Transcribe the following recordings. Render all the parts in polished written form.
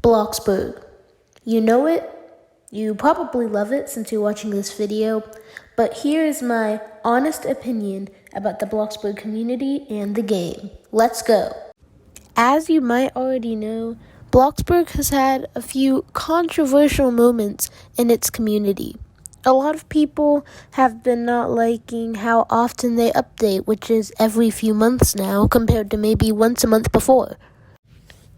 Bloxburg. You know it? You probably love it since you're watching this video, but here is my honest opinion about the Bloxburg community and the game. Let's go. As you might already know, Bloxburg has had a few controversial moments in its community. A lot of people have been not liking how often they update, which is every few months now, compared to maybe once a month before.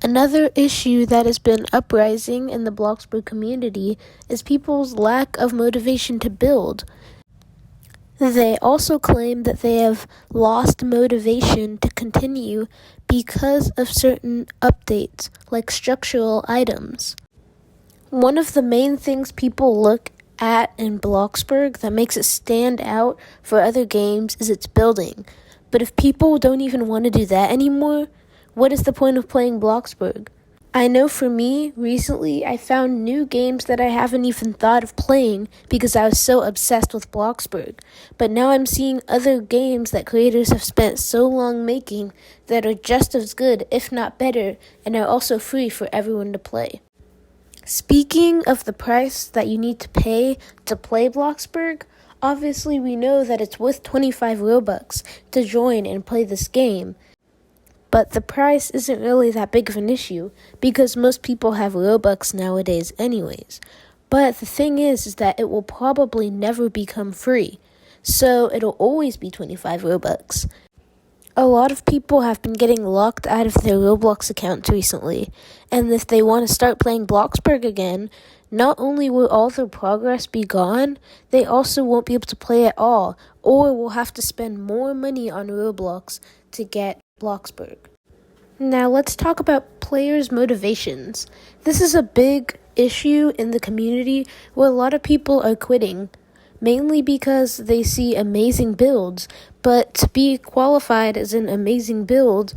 Another issue that has been uprising in the Bloxburg community is people's lack of motivation to build. They also claim that they have lost motivation to continue because of certain updates, like structural items. One of the main things people look at in Bloxburg that makes it stand out for other games is its building. But if people don't even want to do that anymore, what is the point of playing Bloxburg? I know for me, recently I found new games that I haven't even thought of playing because I was so obsessed with Bloxburg. But now I'm seeing other games that creators have spent so long making that are just as good, if not better, and are also free for everyone to play. Speaking of the price that you need to play Bloxburg, obviously we know that it's worth 25 Robux to join and play this game. But the price isn't really that big of an issue because most people have Robux nowadays anyways. But the thing is that it will probably never become free, so it'll always be 25 Robux. A lot of people have been getting locked out of their Roblox accounts recently, and if they want to start playing Bloxburg again, not only will all their progress be gone, they also won't be able to play at all, or will have to spend more money on Roblox to get Bloxburg. Now let's talk about players' motivations. This is a big issue in the community where a lot of people are quitting, mainly because they see amazing builds, but to be qualified as an amazing build,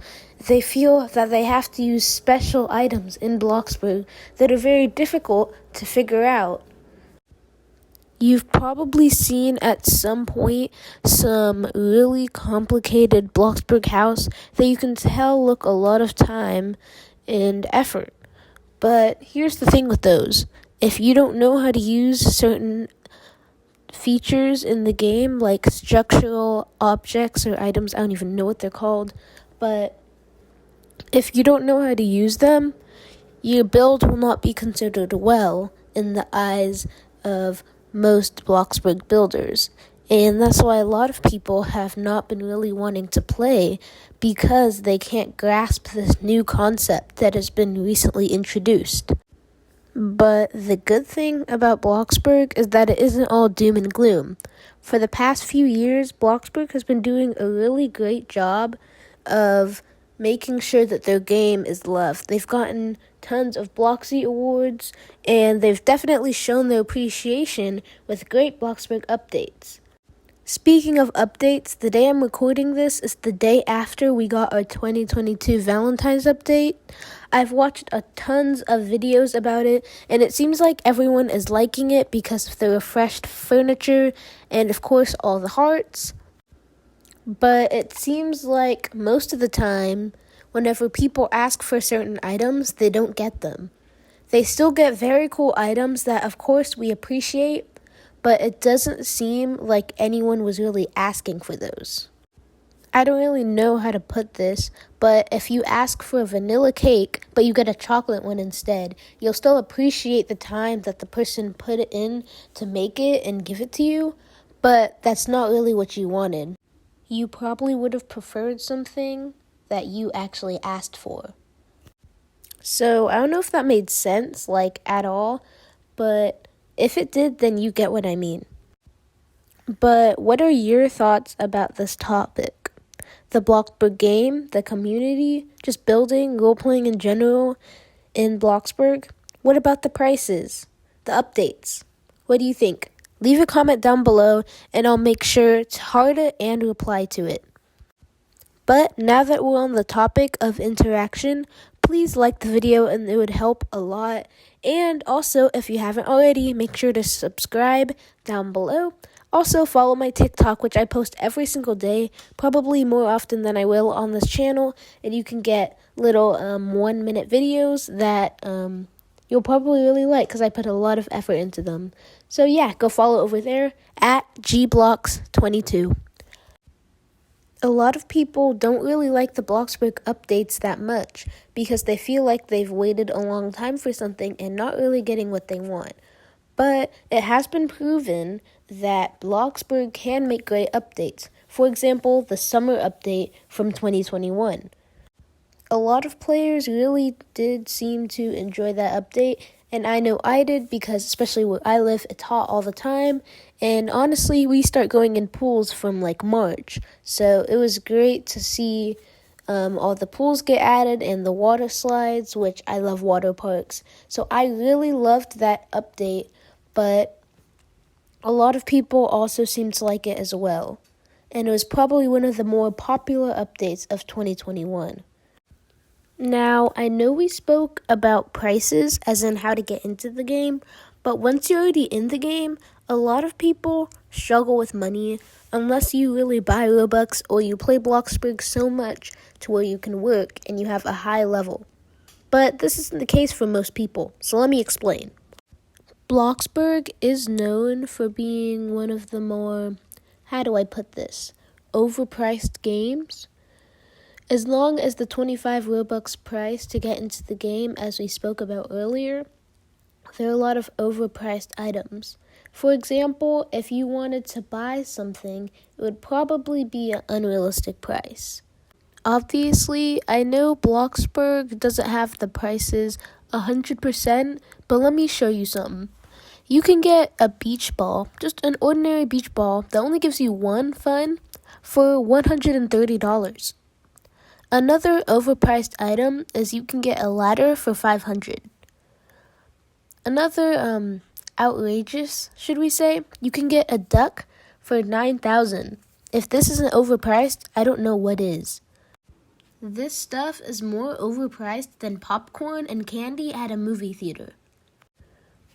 they feel that they have to use special items in Bloxburg that are very difficult to figure out. You've probably seen at some point some really complicated Bloxburg house that you can tell look a lot of time and effort. But here's the thing with those. If you don't know how to use certain features in the game, like structural objects or items, I don't even know what they're called, but if you don't know how to use them, your build will not be considered well in the eyes of most Bloxburg builders, and that's why a lot of people have not been really wanting to play because they can't grasp this new concept that has been recently introduced. But the good thing about Bloxburg is that it isn't all doom and gloom. For the past few years, Bloxburg has been doing a really great job of making sure that their game is loved. They've gotten tons of Bloxy awards, and they've definitely shown their appreciation with great Bloxburg updates. Speaking of updates, the day I'm recording this is the day after we got our 2022 Valentine's update. I've watched tons of videos about it, and it seems like everyone is liking it because of the refreshed furniture and, of course, all the hearts. But it seems like most of the time, whenever people ask for certain items, they don't get them. They still get very cool items that, of course, we appreciate, but it doesn't seem like anyone was really asking for those. I don't really know how to put this, but if you ask for a vanilla cake, but you get a chocolate one instead, you'll still appreciate the time that the person put it in to make it and give it to you, but that's not really what you wanted. You probably would have preferred something that you actually asked for. So I don't know if that made sense, at all, but if it did, then you get what I mean. But what are your thoughts about this topic? The Bloxburg game, the community, just building, role-playing in general in Bloxburg? What about the prices, the updates? What do you think? Leave a comment down below, and I'll make sure to heart it and reply to it. But now that we're on the topic of interaction, please like the video, and it would help a lot. And also, if you haven't already, make sure to subscribe down below. Also, follow my TikTok, which I post every single day, probably more often than I will on this channel. And you can get little 1-minute videos that you'll probably really like because I put a lot of effort into them. So yeah, go follow over there at gblox22. A lot of people don't really like the Bloxburg updates that much because they feel like they've waited a long time for something and not really getting what they want. But it has been proven that Bloxburg can make great updates. For example, the summer update from 2021. A lot of players really did seem to enjoy that update, and I know I did because especially where I live, it's hot all the time, and honestly, we start going in pools from like March, so it was great to see all the pools get added and the water slides, which I love water parks, so I really loved that update, but a lot of people also seemed to like it as well, and it was probably one of the more popular updates of 2021. Now, I know we spoke about prices, as in how to get into the game, but once you're already in the game, a lot of people struggle with money unless you really buy Robux or you play Bloxburg so much to where you can work and you have a high level. But this isn't the case for most people, so let me explain. Bloxburg is known for being one of the more, how do I put this, overpriced games. As long as the 25 Robux price to get into the game, as we spoke about earlier, there are a lot of overpriced items. For example, if you wanted to buy something, it would probably be an unrealistic price. Obviously, I know Bloxburg doesn't have the prices 100%, but let me show you something. You can get a beach ball, just an ordinary beach ball that only gives you one fun, for $130. Another overpriced item is you can get a ladder for $500. Another outrageous, should we say, you can get a duck for $9,000. If this isn't overpriced, I don't know what is. This stuff is more overpriced than popcorn and candy at a movie theater.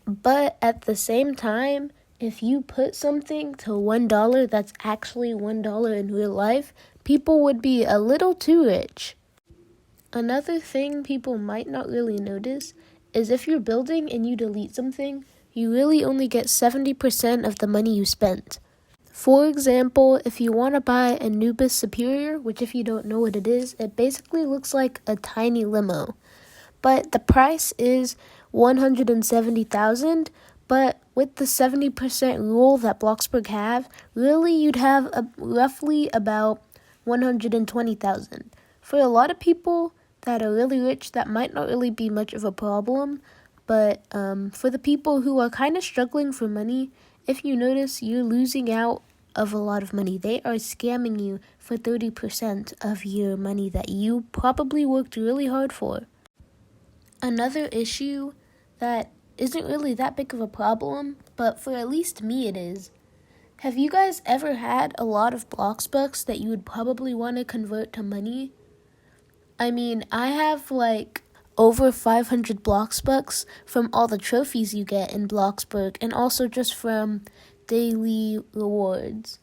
But at the same time, if you put something to $1 that's actually $1 in real life, people would be a little too rich. Another thing people might not really notice is if you're building and you delete something, you really only get 70% of the money you spent. For example, if you want to buy a Nubis Superior, which if you don't know what it is, it basically looks like a tiny limo. But the price is $170,000, but with the 70% rule that Bloxburg have, really you'd have roughly about $120,000. For a lot of people that are really rich, that might not really be much of a problem, but for the people who are kind of struggling for money, if you notice, you're losing out of a lot of money. They are scamming you for 30% of your money that you probably worked really hard for. Another issue that isn't really that big of a problem, but for at least me it is. Have you guys ever had a lot of Bloxbucks that you would probably want to convert to money? I mean, I have like over 500 Bloxbucks from all the trophies you get in Bloxburg and also just from daily rewards.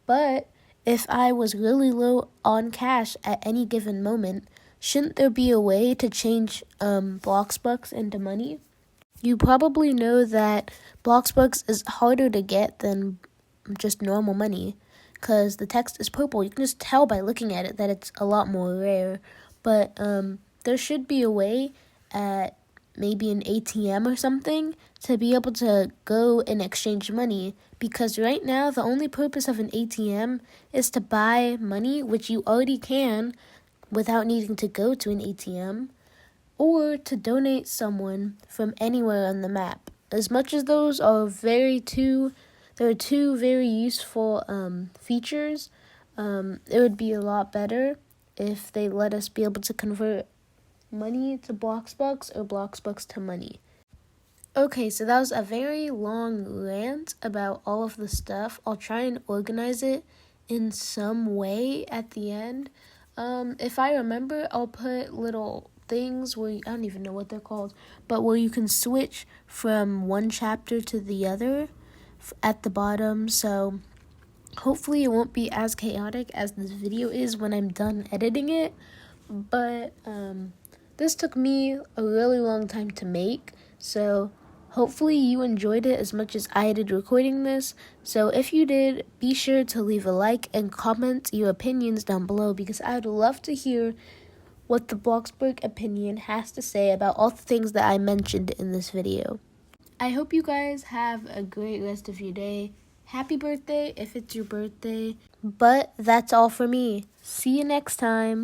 But if I was really low on cash at any given moment, shouldn't there be a way to change Bloxbucks into money? You probably know that Bloxbucks is harder to get than just normal money because the text is purple. You can just tell by looking at it that it's a lot more rare. But there should be a way at maybe an ATM or something to be able to go and exchange money, because right now the only purpose of an ATM is to buy money, which you already can without needing to go to an ATM, or to donate someone from anywhere on the map. As much as those are two very useful features, it would be a lot better if they let us be able to convert money to Bloxbucks or Bloxbucks to money. Okay, so that was a very long rant about all of the stuff. I'll try and organize it in some way at the end. If I remember, I'll put little things where, I don't even know what they're called, but where you can switch from one chapter to the other at the bottom, so hopefully it won't be as chaotic as this video is when I'm done editing it, but This took me a really long time to make, so hopefully you enjoyed it as much as I did recording this. So if you did, be sure to leave a like and comment your opinions down below, because I would love to hear what the Bloxburg opinion has to say about all the things that I mentioned in this video. I hope you guys have a great rest of your day. Happy birthday if it's your birthday. But that's all for me. See you next time.